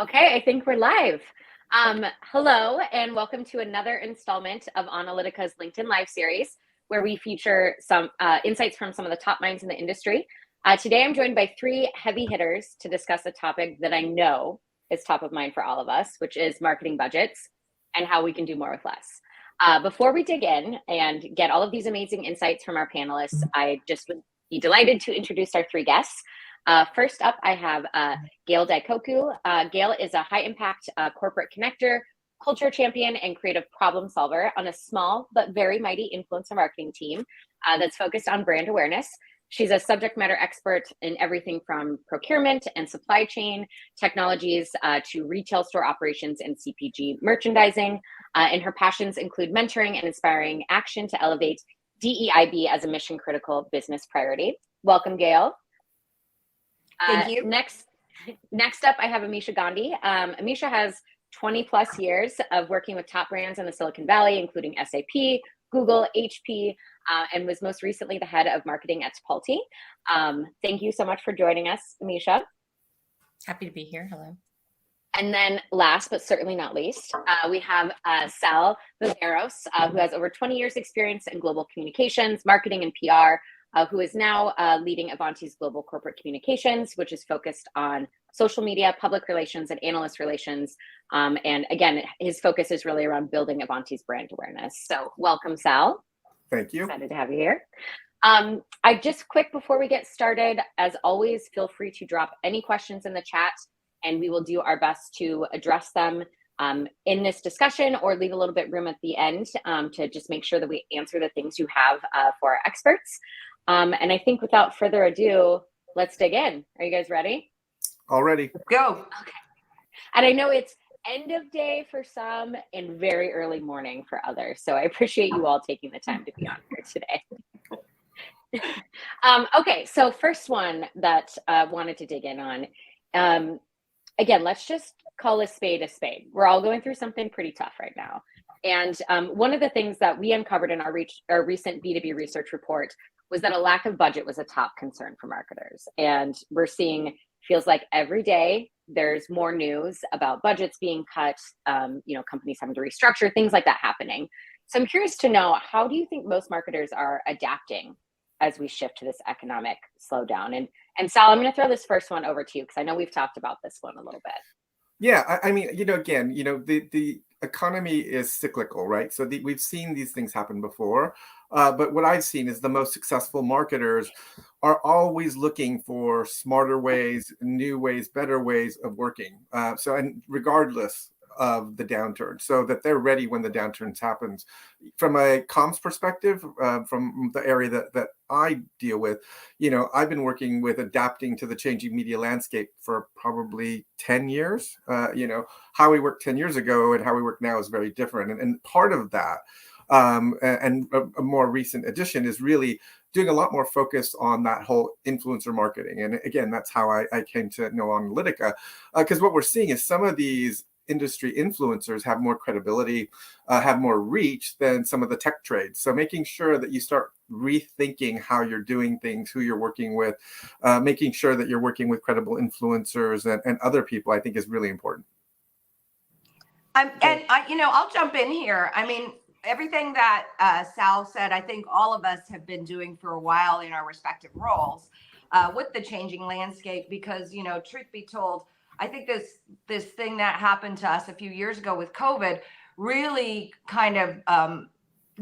Okay, I think we're live. Hello, and welcome to another installment of Onalytica's LinkedIn Live series, where we feature some insights from some of the top minds in the industry. Today, I'm joined by three heavy hitters to discuss a topic that I know is top of mind for all of us, which is marketing budgets and how we can do more with less. Before we dig in and get all of these amazing insights from our panelists, I just would be delighted to introduce our three guests. First up, I have Gale Daikoku. Gale is a high-impact corporate connector, culture champion, and creative problem solver on a small but very mighty influencer marketing team that's focused on brand awareness. She's a subject matter expert in everything from procurement and supply chain technologies to retail store operations and CPG merchandising. And her passions include mentoring and inspiring action to elevate DEIB as a mission-critical business priority. Welcome, Gale. Thank you. Next up, I have Amisha Gandhi. Amisha has 20 plus years of working with top brands in the Silicon Valley, including SAP, Google, HP, and was most recently the head of marketing at Tipalti. Thank you so much for joining us, Amisha. Happy to be here. Hello. And then last, but certainly not least, we have Sal Viveros, who has over 20 years experience in global communications, marketing, and PR. Who is now leading Ivanti's global corporate communications, which is focused on social media, public relations, and analyst relations. And again, his focus is really around building Ivanti's brand awareness. So welcome, Sal. Thank you. Excited to have you here. I just quick before we get started, as always, feel free to drop any questions in the chat and we will do our best to address them in this discussion or leave a little bit room at the end to just make sure that we answer the things you have for our experts. And I think without further ado, let's dig in. Are you guys ready? All ready. Go. Okay. And I know it's end of day for some and very early morning for others. So I appreciate you all taking the time to be on here today. Okay, so first one that I wanted to dig in on. Again, let's just call a spade a spade. We're all going through something pretty tough right now. And one of the things that we uncovered in our recent B2B research report was that a lack of budget was a top concern for marketers. And we're seeing, feels like every day there's more news about budgets being cut, companies having to restructure, things like that happening. So I'm curious to know, how do you think most marketers are adapting as we shift to this economic slowdown? And Sal, I'm going to throw this first one over to you because I know we've talked about this one a little bit. Yeah, I mean, again, the economy is cyclical, right? So we've seen these things happen before. But what I've seen is the most successful marketers are always looking for smarter ways, new ways, better ways of working. And regardless of the downturn, so that they're ready when the downturns happens. From a comms perspective, from the area that I deal with, I've been working with adapting to the changing media landscape for probably 10 years. How we worked 10 years ago and how we work now is very different. And part of that, and a more recent addition, is really doing a lot more focus on that whole influencer marketing. And again, that's how I came to know Onalytica, because what we're seeing is some of these industry influencers have more credibility, have more reach than some of the tech trades. So making sure that you start rethinking how you're doing things, who you're working with, making sure that you're working with credible influencers and other people, I think is really important. I'll jump in here. I mean, everything that Sal said, I think all of us have been doing for a while in our respective roles with the changing landscape, because, truth be told, I think this thing that happened to us a few years ago with COVID really kind of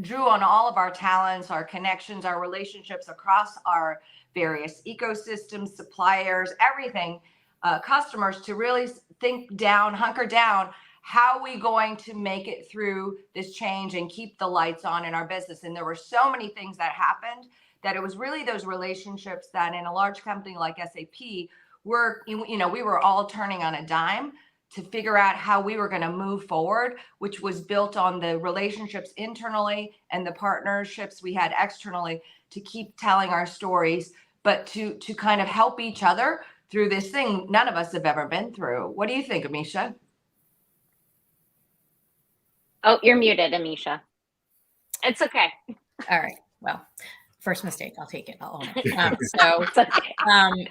drew on all of our talents, our connections, our relationships across our various ecosystems, suppliers, everything, customers, to really hunker down. How are we going to make it through this change and keep the lights on in our business? And there were so many things that happened that it was really those relationships that in a large company like SAP, we were all turning on a dime to figure out how we were going to move forward, which was built on the relationships internally and the partnerships we had externally to keep telling our stories, but to kind of help each other through this thing none of us have ever been through. What do you think, Amisha? Oh, you're muted, Amisha. It's okay. All right. Well, First mistake. I'll take it. I'll own it.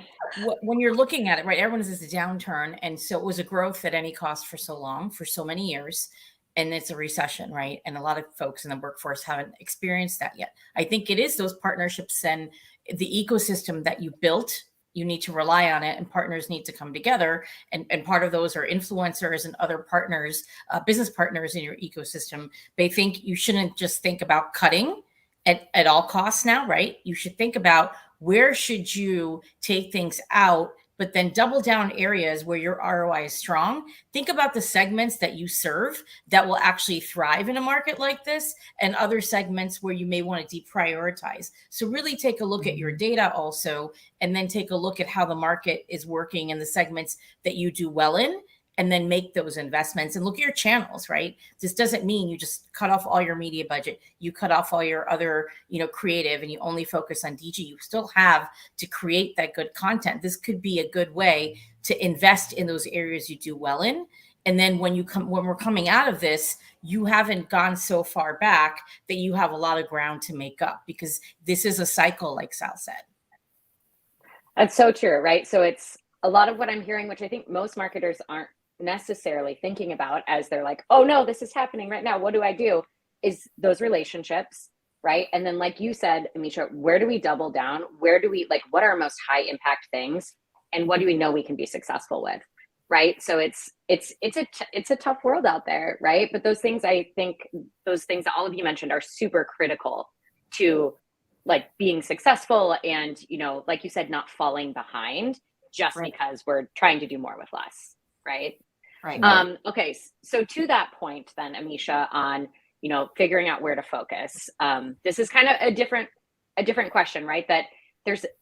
When you're looking at it, right, everyone says a downturn. And so it was a growth at any cost for so long, for so many years. And it's a recession, right? And a lot of folks in the workforce haven't experienced that yet. I think it is those partnerships and the ecosystem that you built. You need to rely on it, and partners need to come together. And part of those are influencers and other partners, business partners in your ecosystem. They think you shouldn't just think about cutting at all costs now, right? You should think about where should you take things out, but then double down areas where your ROI is strong. Think about the segments that you serve that will actually thrive in a market like this, and other segments where you may want to deprioritize. So really take a look at your data also, and then take a look at how the market is working in the segments that you do well in, and then make those investments and look at your channels, right? This doesn't mean you just cut off all your media budget. You cut off all your other, creative, and you only focus on DG. You still have to create that good content. This could be a good way to invest in those areas you do well in. And then when we're coming out of this, you haven't gone so far back that you have a lot of ground to make up, because this is a cycle, like Sal said. That's so true, right? So it's a lot of what I'm hearing, which I think most marketers aren't necessarily thinking about as they're like, oh no, this is happening right now, what do I do, is those relationships, right? And then like you said, Amisha, where do we double down? Where do we, what are our most high impact things, and what do we know we can be successful with, right? So it's a tough world out there, right? But those things, I think those things that all of you mentioned are super critical to being successful, and like you said, not falling behind just because we're trying to do more with less, right? Right. Okay. So to that point then, Amisha, on, figuring out where to focus, this is kind of a different question, right? That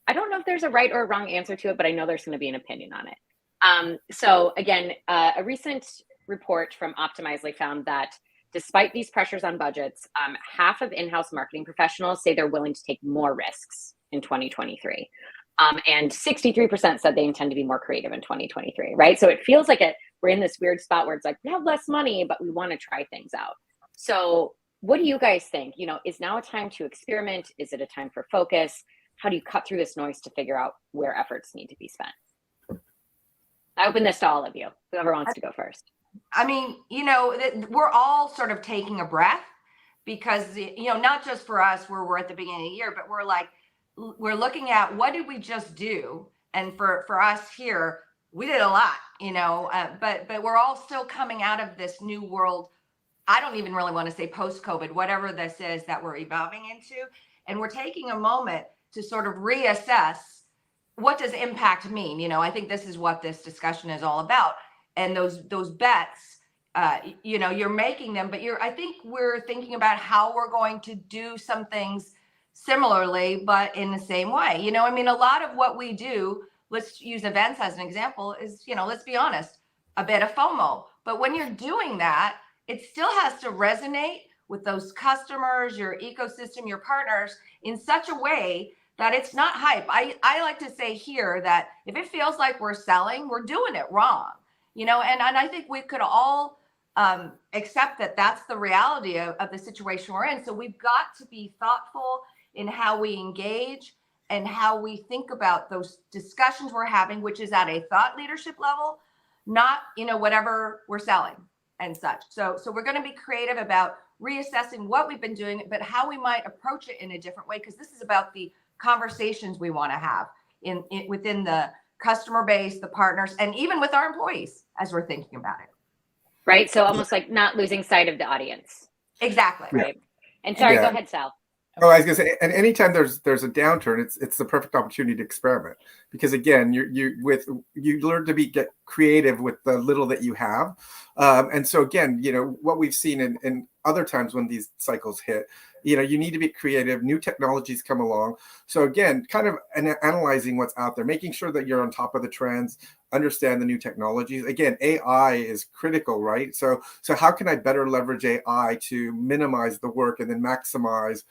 I don't know if there's a right or a wrong answer to it, but I know there's going to be an opinion on it. So again, a recent report from Optimizely found that despite these pressures on budgets, half of in-house marketing professionals say they're willing to take more risks in 2023. And 63% said they intend to be more creative in 2023, right? So it feels like we're in this weird spot where it's like, we have less money, but we want to try things out. So what do you guys think? Is now a time to experiment? Is it a time for focus? How do you cut through this noise to figure out where efforts need to be spent? I open this to all of you, whoever wants to go first. I mean, we're all sort of taking a breath, because, not just for us where we're at the beginning of the year, but we're looking at what did we just do? And for us here, we did a lot, but we're all still coming out of this new world. I don't even really want to say post-COVID, whatever this is that we're evolving into. And we're taking a moment to sort of reassess, what does impact mean? I think this is what this discussion is all about. And those bets, you're making them, but I think we're thinking about how we're going to do some things similarly, but in the same way. A lot of what we do, let's use events as an example, is, let's be honest, a bit of FOMO. But when you're doing that, it still has to resonate with those customers, your ecosystem, your partners, in such a way that it's not hype. I like to say here that if it feels like we're selling, we're doing it wrong. And I think we could all accept that that's the reality of the situation we're in. So we've got to be thoughtful in how we engage and how we think about those discussions we're having, which is at a thought leadership level, not, whatever we're selling and such. So we're going to be creative about reassessing what we've been doing, but how we might approach it in a different way, because this is about the conversations we want to have within the customer base, the partners, and even with our employees as we're thinking about it. Right. So almost like not losing sight of the audience. Exactly. Right. And sorry, go ahead, Sal. Oh, I was gonna say, and anytime there's a downturn, it's the perfect opportunity to experiment, because again, you learn to get creative with the little that you have, and so again, what we've seen in other times when these cycles hit, you need to be creative. New technologies come along, so again, kind of analyzing what's out there, making sure that you're on top of the trends, understand the new technologies. Again, AI is critical, right? So how can I better leverage AI to minimize the work and then maximize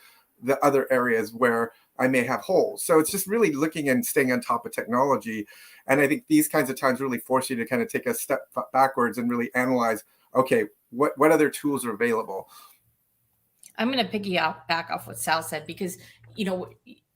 the other areas where I may have holes? So it's just really looking and staying on top of technology. And I think these kinds of times really force you to kind of take a step backwards and really analyze, okay, what other tools are available? I'm going to back off what Sal said, because you know,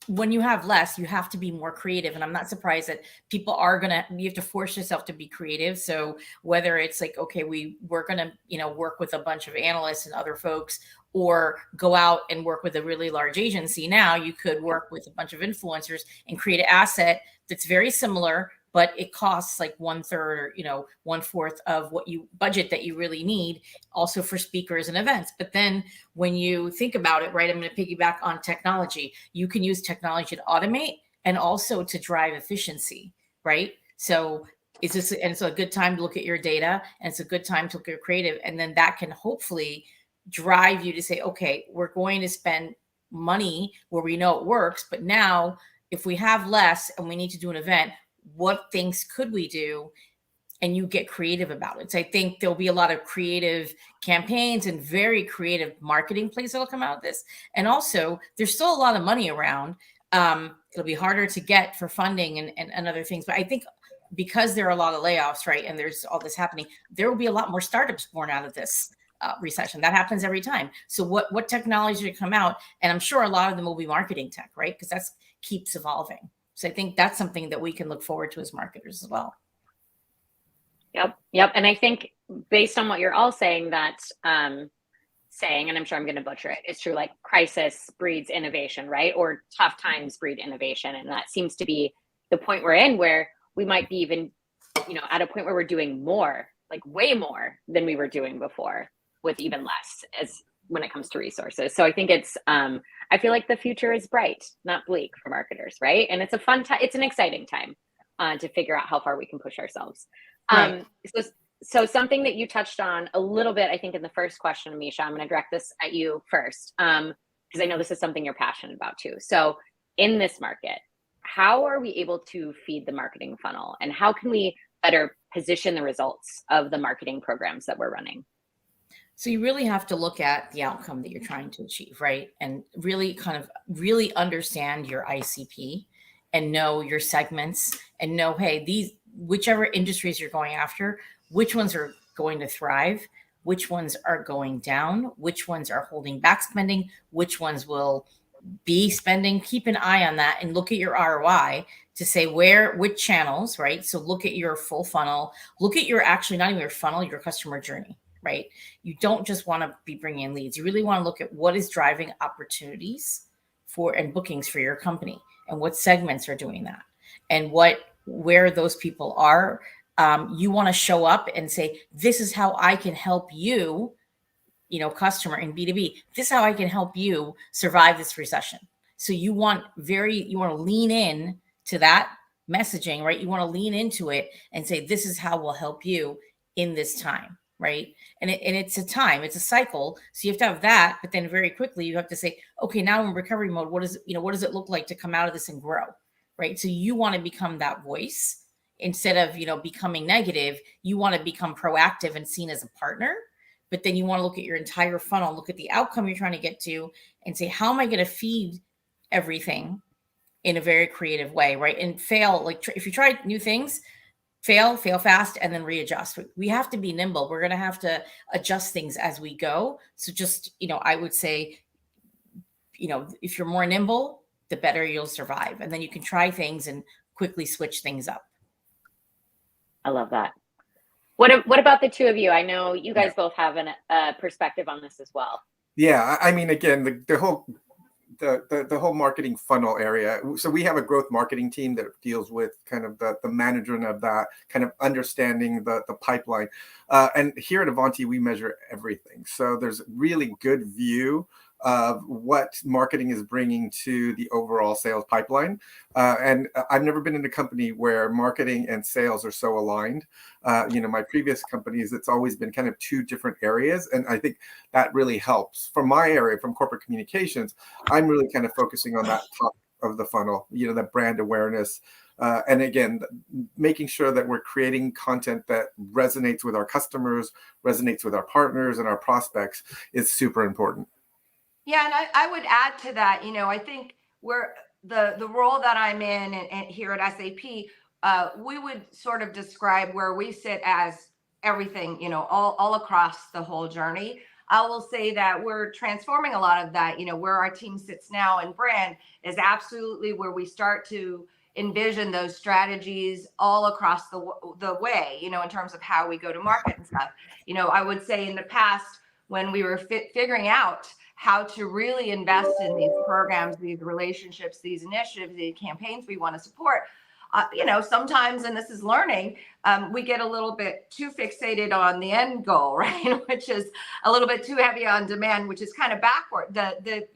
when you have less, you have to be more creative. And I'm not surprised that people are you have to force yourself to be creative. So whether it's like, okay, we're going to, you know, work with a bunch of analysts and other folks, or go out and work with a really large agency. Now you could work with a bunch of influencers and create an asset that's very similar, but it costs like 1/3 or, you know, 1/4 of what you budget that you really need, also for speakers and events. But then when you think about it, right, I'm going to piggyback on technology. You can use technology to automate and also to drive efficiency, right? So it's a good time to look at your data, and it's a good time to look at creative. And then that can hopefully drive you to say, okay, we're going to spend money where we know it works. But now if we have less and we need to do an event, what things could we do? And you get creative about it. So I think there'll be a lot of creative campaigns and very creative marketing plays that'll come out of this. And also, there's still a lot of money around. It'll be harder to get for funding and other things. But I think because there are a lot of layoffs, right, and there's all this happening, there will be a lot more startups born out of this recession. That happens every time. So what technology to come out? And I'm sure a lot of them will be marketing tech, right? Because that keeps evolving. So I think that's something that we can look forward to as marketers as well. Yep. And I think based on what you're all saying, and I'm sure I'm going to butcher it, it's true, like crisis breeds innovation, right? Or tough times breed innovation. And that seems to be the point we're in, where we might be even, you know, at a point where we're doing more, like way more than we were doing before, with even less as when it comes to resources. So I think it's, I feel like the future is bright, not bleak for marketers, right? And it's a fun time, it's an exciting time to figure out how far we can push ourselves. Right. So something that you touched on a little bit, I think in the first question, Amisha, I'm going to direct this at you first, because I know this is something you're passionate about too. So in this market, how are we able to feed the marketing funnel, and how can we better position the results of the marketing programs that we're running? So you really have to look at the outcome that you're trying to achieve, right? And really really understand your ICP and know your segments, and know, hey, whichever industries you're going after, which ones are going to thrive, which ones are going down, which ones are holding back spending, which ones will be spending. Keep an eye on that and look at your ROI to say which channels, right? So look at your full funnel, look at actually not even your funnel, your customer journey, right? You don't just want to be bringing in leads. You really want to look at what is driving opportunities and bookings for your company, and what segments are doing that, and where those people are. You want to show up and say, this is how I can help you, you know, customer in B2B. This is how I can help you survive this recession. So you want to lean in to that messaging, right? You want to lean into it and say, this is how we'll help you in this time, right? And it's a time, it's a cycle. So you have to have that, but then very quickly you have to say, okay, now in recovery mode, what does it look like to come out of this and grow, right? So you want to become that voice instead of, you know, becoming negative. You want to become proactive and seen as a partner. But then you want to look at your entire funnel, look at the outcome you're trying to get to, and say, how am I going to feed everything in a very creative way, right? And fail, like if you try new things, fail fast, and then readjust. We have to be nimble. We're going to have to adjust things as we go. So just, you know, I would say, you know, if you're more nimble, the better you'll survive. And then you can try things and quickly switch things up. I love that. What about the two of you? I know you guys both have a perspective on this as well. Yeah, I mean, again, the whole marketing funnel area. So we have a growth marketing team that deals with kind of the management of that, kind of understanding the pipeline. And here at Ivanti, we measure everything. So there's really good view of what marketing is bringing to the overall sales pipeline. And I've never been in a company where marketing and sales are so aligned. You know, my previous companies, it's always been kind of two different areas. And I think that really helps. From my area, from corporate communications, I'm really kind of focusing on that top of the funnel, you know, that brand awareness. And again, making sure that we're creating content that resonates with our customers, resonates with our partners and our prospects is super important. Yeah, and I would add to that, you know, I think the role that I'm in and here at SAP, we would sort of describe where we sit as everything, you know, all across the whole journey. I will say that we're transforming a lot of that. Where our team sits now in brand is absolutely where we start to envision those strategies all across the way, in terms of how we go to market and stuff. I would say in the past, when we were figuring out how to really invest in these programs, these relationships, these initiatives, these campaigns we want to support, sometimes, and this is learning, we get a little bit too fixated on the end goal, right? Which is a little bit too heavy on demand, which is kind of backward, the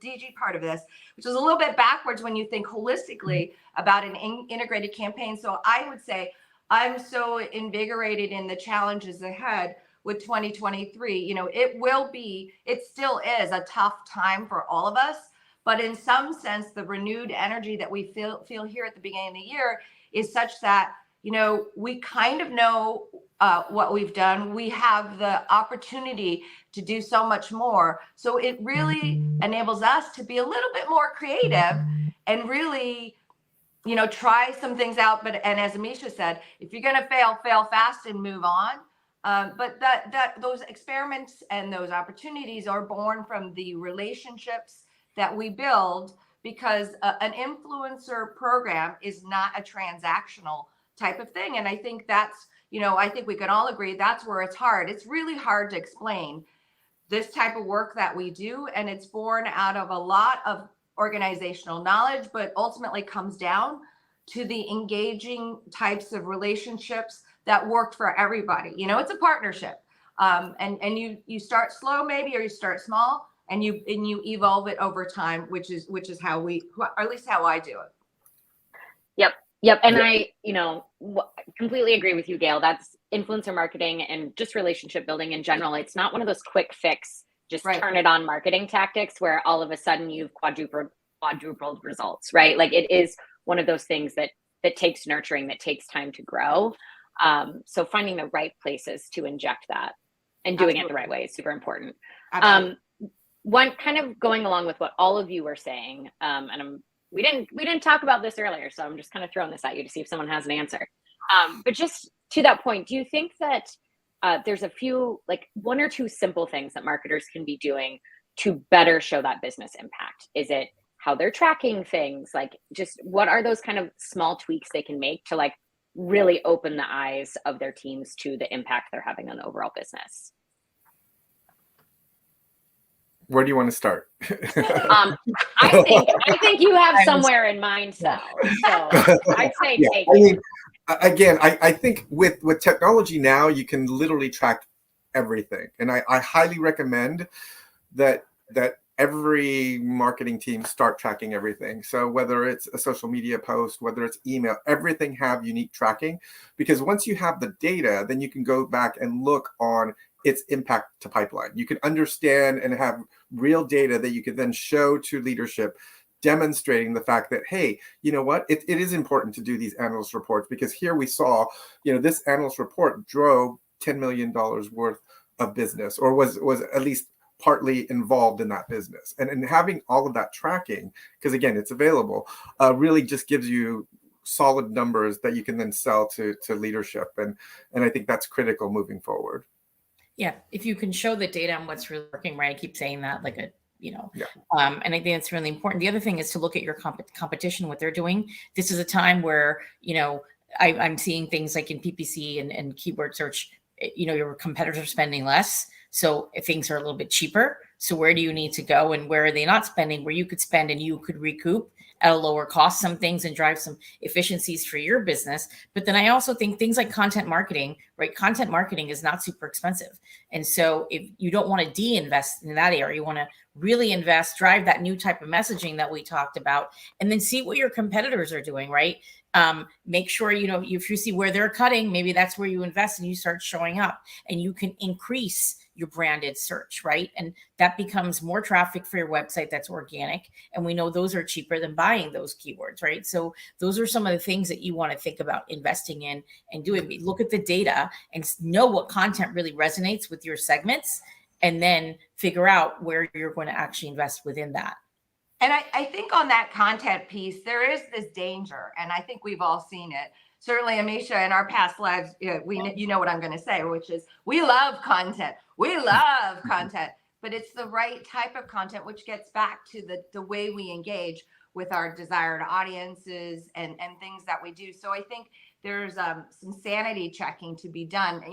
DG part of this, which is a little bit backwards when you think holistically about an integrated campaign. So I would say I'm so invigorated in the challenges ahead with 2023. It still is a tough time for all of us. But in some sense, the renewed energy that we feel here at the beginning of the year is such that, we kind of know what we've done. We have the opportunity to do so much more. So it really enables us to be a little bit more creative and really, try some things out. And as Amisha said, if you're going to fail fast and move on. But those experiments and those opportunities are born from the relationships that we build, because an influencer program is not a transactional type of thing. And I think that's, I think we can all agree that's where it's hard. It's really hard to explain this type of work that we do. And it's born out of a lot of organizational knowledge, but ultimately comes down to the engaging types of relationships that worked for everybody. It's a partnership. And you start slow maybe, or you start small, and you evolve it over time, which is how or at least how I do it. Yep. And I, completely agree with you, Gale. That's influencer marketing and just relationship building in general. It's not one of those quick fix, just turn it on marketing tactics where all of a sudden you've quadrupled results, right? Like it is one of those things that takes nurturing, that takes time to grow. So finding the right places to inject that and doing it the right way is super important. One kind of going along with what all of you were saying, and we didn't talk about this earlier, so I'm just kind of throwing this at you to see if someone has an answer. But just to that point, do you think that there's a few, like one or two simple things that marketers can be doing to better show that business impact? Is it how they're tracking things? Like just what are those kind of small tweaks they can make to like really open the eyes of their teams to the impact they're having on the overall business? Where do you want to start? I think you have somewhere in mind, Sal. So I'd say take it. Again, I think with technology now, you can literally track everything. And I highly recommend that every marketing team start tracking everything. So whether it's a social media post, whether it's email, everything have unique tracking. Because once you have the data, then you can go back and look on its impact to pipeline. You can understand and have real data that you can then show to leadership, demonstrating the fact that, hey, you know what, it is important to do these analyst reports, because here we saw, this analyst report drove $10 million worth of business, or was at least partly involved in that business. And having all of that tracking, because again, it's available, really just gives you solid numbers that you can then sell to leadership. And I think that's critical moving forward. Yeah, if you can show the data on what's really working, right? I keep saying that, like and I think that's really important. The other thing is to look at your competition, what they're doing. This is a time where, I'm seeing things like in PPC and keyword search, your competitors are spending less. So if things are a little bit cheaper. So where do you need to go, and where are they not spending, where you could spend and you could recoup at a lower cost some things and drive some efficiencies for your business. But then I also think things like content marketing, right? Content marketing is not super expensive. And so if you don't want to de-invest in that area, you want to really invest, drive that new type of messaging that we talked about, and then see what your competitors are doing, right? Make sure, if you see where they're cutting, maybe that's where you invest and you start showing up, and you can increase your branded search, right? And that becomes more traffic for your website that's organic. And we know those are cheaper than buying those keywords, right? So those are some of the things that you want to think about investing in and doing. Look at the data and know what content really resonates with your segments, and then figure out where you're going to actually invest within that. And I think on that content piece, there is this danger, and I think we've all seen it, certainly Amisha, in our past lives, you know what I'm going to say, which is we love content. We love content, but it's the right type of content, which gets back to the way we engage with our desired audiences and things that we do. So I think there's some sanity checking to be done.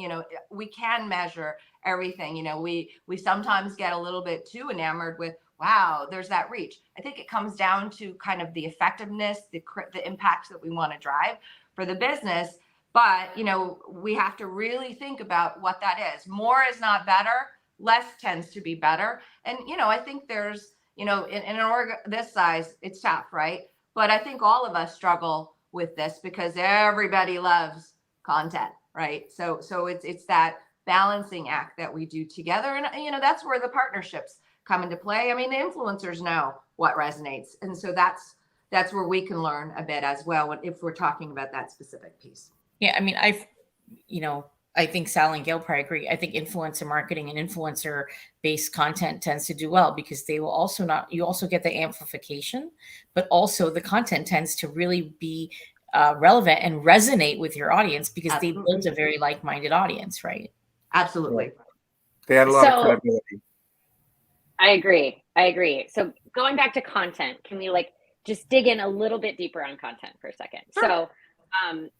We can measure everything. We sometimes get a little bit too enamored with, wow, there's that reach. I think it comes down to kind of the effectiveness, the impacts that we want to drive for the business. But, we have to really think about what that is. More is not better. Less tends to be better. And, I think there's, in an org this size, it's tough, right? But I think all of us struggle with this because everybody loves content, right? So it's that balancing act that we do together. And, that's where the partnerships come into play. I mean, the influencers know what resonates. And so that's where we can learn a bit as well if we're talking about that specific piece. Yeah. I mean, I think Sal and Gale probably agree. I think influencer marketing and influencer based content tends to do well because they will you also get the amplification, but also the content tends to really be relevant and resonate with your audience because they build a very like-minded audience, right? Absolutely. They had a lot of credibility. I agree. So going back to content, can we just dig in a little bit deeper on content for a second? Sure. So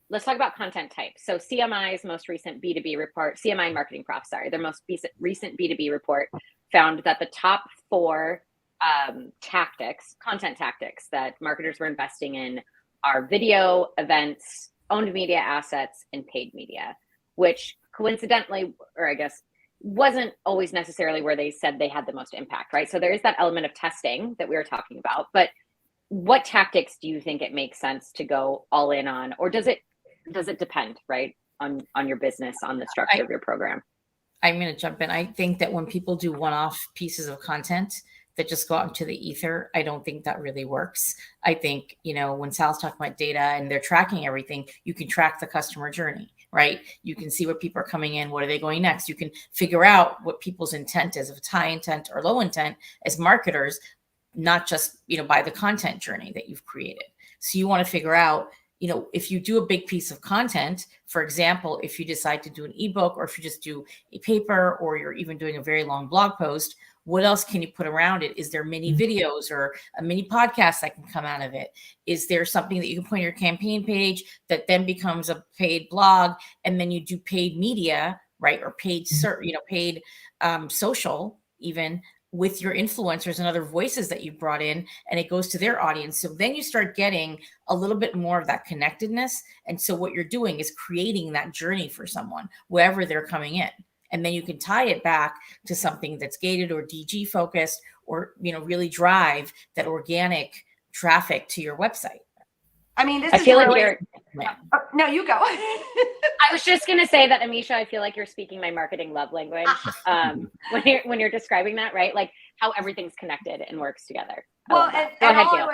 let's talk about content types. So CMI's most recent B2B report, CMI Marketing Prof, their most recent B2B report found that the top 4 content tactics that marketers were investing in are video, events, owned media assets, and paid media, which coincidentally, or I guess, wasn't always necessarily where they said they had the most impact, right? So there is that element of testing that we were talking about, but what tactics do you think it makes sense to go all in on, or does it depend, right, on your business, on the structure of your program? I'm going to jump in. I think that when people do one-off pieces of content that just go out into the ether, I don't think that really works. I think, when Sal's talking about data and they're tracking everything, you can track the customer journey, right? You can see where people are coming in. What are they going next? You can figure out what people's intent is, if it's high intent or low intent as marketers, not just, by the content journey that you've created. So you want to figure out, if you do a big piece of content, for example, if you decide to do an ebook or if you just do a paper or you're even doing a very long blog post, what else can you put around it? Is there mini videos or a mini podcast that can come out of it? Is there something that you can put on your campaign page that then becomes a paid blog and then you do paid media, right? Or paid social even, with your influencers and other voices that you brought in, and it goes to their audience. So then you start getting a little bit more of that connectedness. And so what you're doing is creating that journey for someone, wherever they're coming in. And then you can tie it back to something that's gated or DG focused, or, really drive that organic traffic to your website. I mean, I feel like you're. No, you go. I was just going to say that, Amisha, I feel like you're speaking my marketing love language when you're describing that, right? Like how everything's connected and works together. Well, Go ahead, Gale.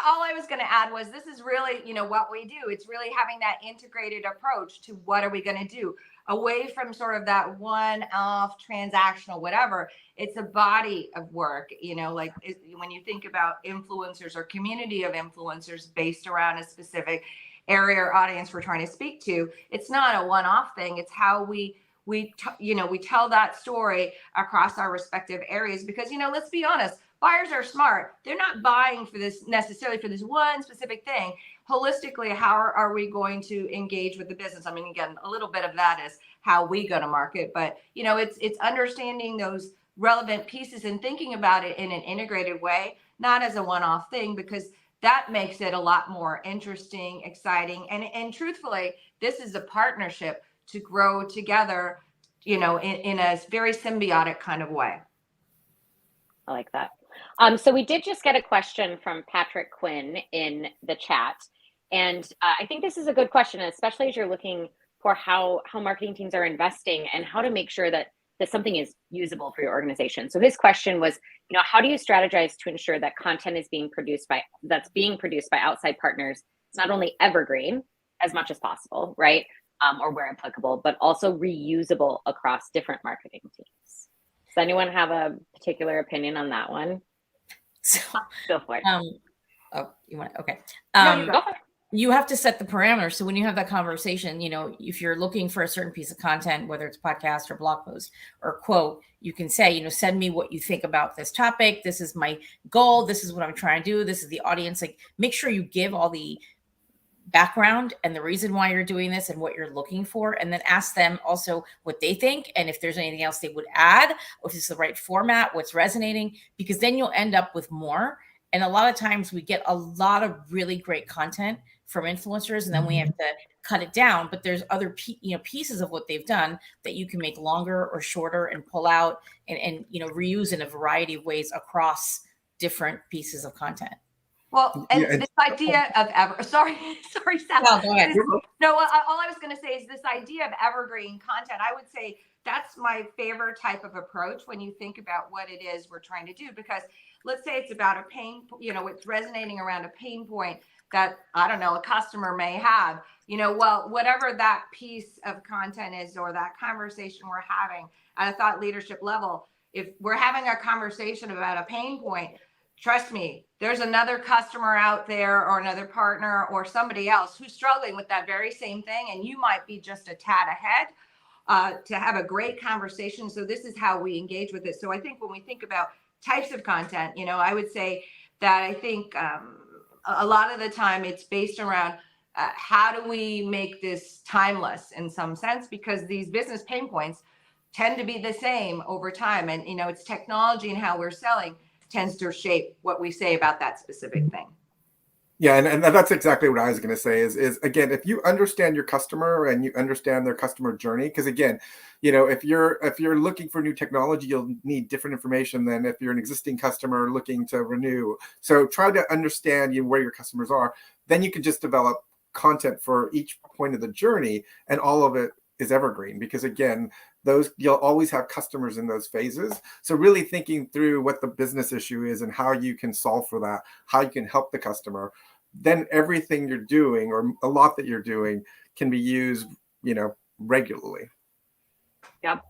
all I was going to add was this is really, what we do. It's really having that integrated approach to what are we going to do away from sort of that one-off transactional, whatever. It's a body of work, when you think about influencers or community of influencers based around a specific area or audience we're trying to speak to. It's not a one-off thing. It's how we tell that story across our respective areas because, let's be honest, buyers are smart. They're not buying for this necessarily for this one specific thing. Holistically, how are we going to engage with the business? I mean, again, a little bit of that is how we go to market, but it's understanding those relevant pieces and thinking about it in an integrated way, not as a one-off thing, because that makes it a lot more interesting, exciting, and truthfully, this is a partnership to grow together, in a very symbiotic kind of way. I like that. So we did just get a question from Patrick Quinn in the chat. And I think this is a good question, especially as you're looking for how marketing teams are investing and how to make sure that something is usable for your organization. So his question was, how do you strategize to ensure that content is being produced by outside partners? It's not only evergreen as much as possible, right? Or where applicable, but also reusable across different marketing teams. Does anyone have a particular opinion on that one? So Go for it. Oh, you want it? Okay. No, you go. you have to set the parameters. So when you have that conversation, if you're looking for a certain piece of content, whether it's podcast or blog post or quote, you can say, send me what you think about this topic. This is my goal. This is what I'm trying to do. This is the audience. Like, make sure you give all the background and the reason why you're doing this and what you're looking for, and then ask them also what they think and if there's anything else they would add, or if it's the right format, what's resonating, because then you'll end up with more. And a lot of times we get a lot of really great content from influencers, and then we have to cut it down, but there's other pieces of what they've done that you can make longer or shorter and pull out and reuse in a variety of ways across different pieces of content. Well, and this idea of sorry, Sal. No, go ahead. No, all I was going to say is this idea of evergreen content. I would say that's my favorite type of approach when you think about what it is we're trying to do. Because let's say it's about a pain, it's resonating around a pain point that, I don't know, a customer may have, well, whatever that piece of content is, or that conversation we're having at a thought leadership level, if we're having a conversation about a pain point, trust me, there's another customer out there or another partner or somebody else who's struggling with that very same thing. And you might be just a tad ahead to have a great conversation. So this is how we engage with it. So I think when we think about types of content, I would say that I think a lot of the time it's based around how do we make this timeless in some sense, because these business pain points tend to be the same over time. And, it's technology and how we're selling tends to shape what we say about that specific thing. Yeah, and that's exactly what I was going to say is again, if you understand your customer and you understand their customer journey, because again, if you're looking for new technology, you'll need different information than if you're an existing customer looking to renew. So try to understand where your customers are. Then you can just develop content for each point of the journey, and all of it is evergreen, because again, you'll always have customers in those phases. So really thinking through what the business issue is and how you can solve for that, how you can help the customer, then everything you're doing, or a lot that you're doing, can be used, regularly. Yep.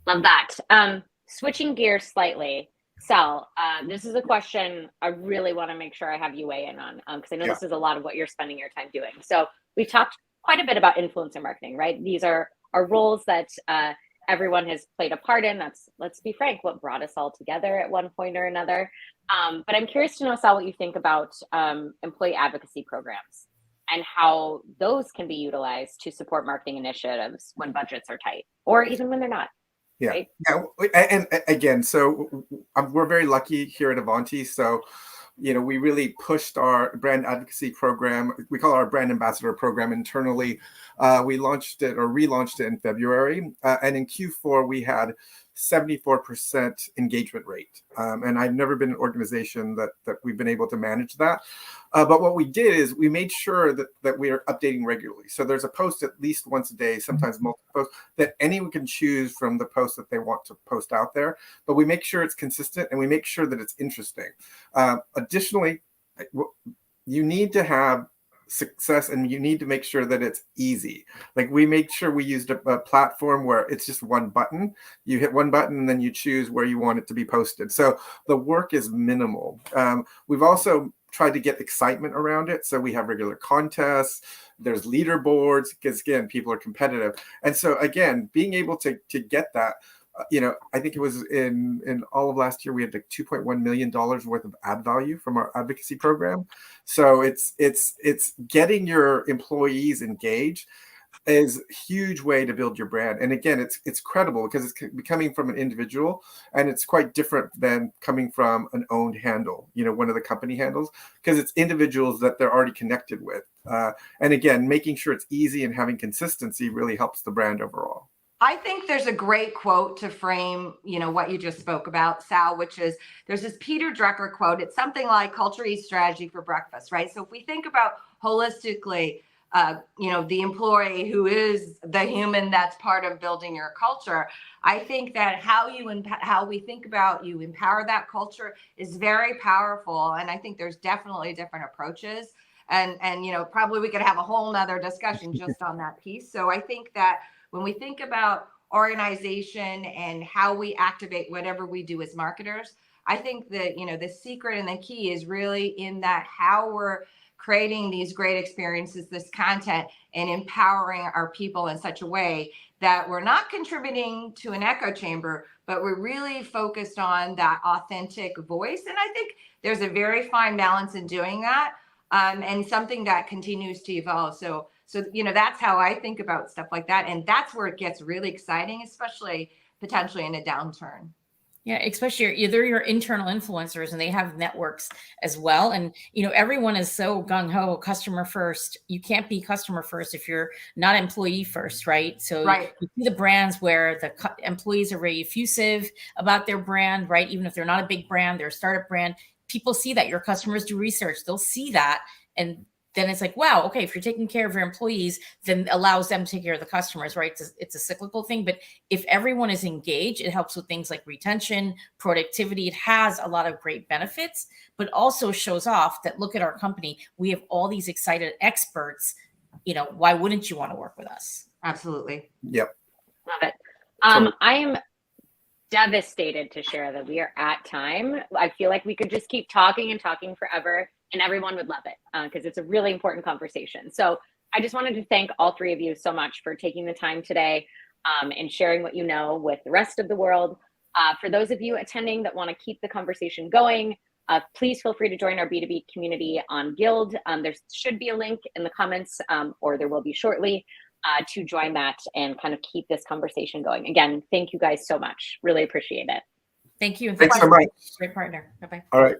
Love that. Switching gears slightly, Sal, this is a question I really want to make sure I have you weigh in on, because I know this is a lot of what you're spending your time doing. So we talked quite a bit about influencer marketing, right? These are roles that everyone has played a part in. That's, let's be frank, what brought us all together at one point or another. But I'm curious to know, Sal, what you think about employee advocacy programs and how those can be utilized to support marketing initiatives when budgets are tight, or even when they're not. Yeah. Right? Yeah. And again, so we're very lucky here at Ivanti. So, we really pushed our brand advocacy program. We call it our brand ambassador program internally. We launched it or relaunched it in February. And in Q4, we had 74% engagement rate. And I've never been in an organization that we've been able to manage that. But what we did is we made sure that we are updating regularly. So there's a post at least once a day, sometimes multiple posts, that anyone can choose from the post that they want to post out there. But we make sure it's consistent, and we make sure that it's interesting. Additionally, you need to have success, and you need to make sure that it's easy. Like, we make sure we used a platform where it's just one button. You hit one button and then you choose where you want it to be posted. So the work is minimal. We've also tried to get excitement around it. So we have regular contests, there's leaderboards, because again, people are competitive. And so again, being able to get that, I think it was in all of last year, we had like $2.1 million worth of ad value from our advocacy program. So it's getting your employees engaged is a huge way to build your brand. And again, it's credible because it's coming from an individual, and it's quite different than coming from an owned handle, one of the company handles, because it's individuals that they're already connected with. And again, making sure it's easy and having consistency really helps the brand overall. I think there's a great quote to frame, what you just spoke about, Sal, which is, there's this Peter Drucker quote. It's something like culture eats strategy for breakfast, right? So if we think about holistically, the employee who is the human that's part of building your culture, I think that how we think about you empower that culture is very powerful. And I think there's definitely different approaches. And probably we could have a whole nother discussion just on that piece. So I think that when we think about organization and how we activate whatever we do as marketers, I think that, the secret and the key is really in that how we're creating these great experiences, this content, and empowering our people in such a way that we're not contributing to an echo chamber, but we're really focused on that authentic voice. And I think there's a very fine balance in doing that, and something that continues to evolve. So, that's how I think about stuff like that. And that's where it gets really exciting, especially potentially in a downturn. Yeah, especially they're your internal influencers and they have networks as well. And, everyone is so gung-ho customer first. You can't be customer first if you're not employee first, right? So Right. you see the brands where the employees are very effusive about their brand, right? Even if they're not a big brand, they're a startup brand. People see that. Your customers do research. They'll see that. And then it's like, wow, okay, if you're taking care of your employees, then allows them to take care of the customers, right? It's a cyclical thing. But if everyone is engaged, it helps with things like retention, productivity. It has a lot of great benefits, but also shows off that, look at our company. We have all these excited experts. Why wouldn't you want to work with us? Absolutely. Yep. Love it. I am devastated to share that we are at time. I feel like we could just keep talking and talking forever, and everyone would love it because it's a really important conversation. So I just wanted to thank all three of you so much for taking the time today and sharing what you know with the rest of the world. For those of you attending that want to keep the conversation going, please feel free to join our B2B community on Guild. There should be a link in the comments, or there will be shortly, to join that and kind of keep this conversation going. Again, thank you guys so much. Really appreciate it. Thank you. Thanks so much. Great partner. Bye-bye. All right.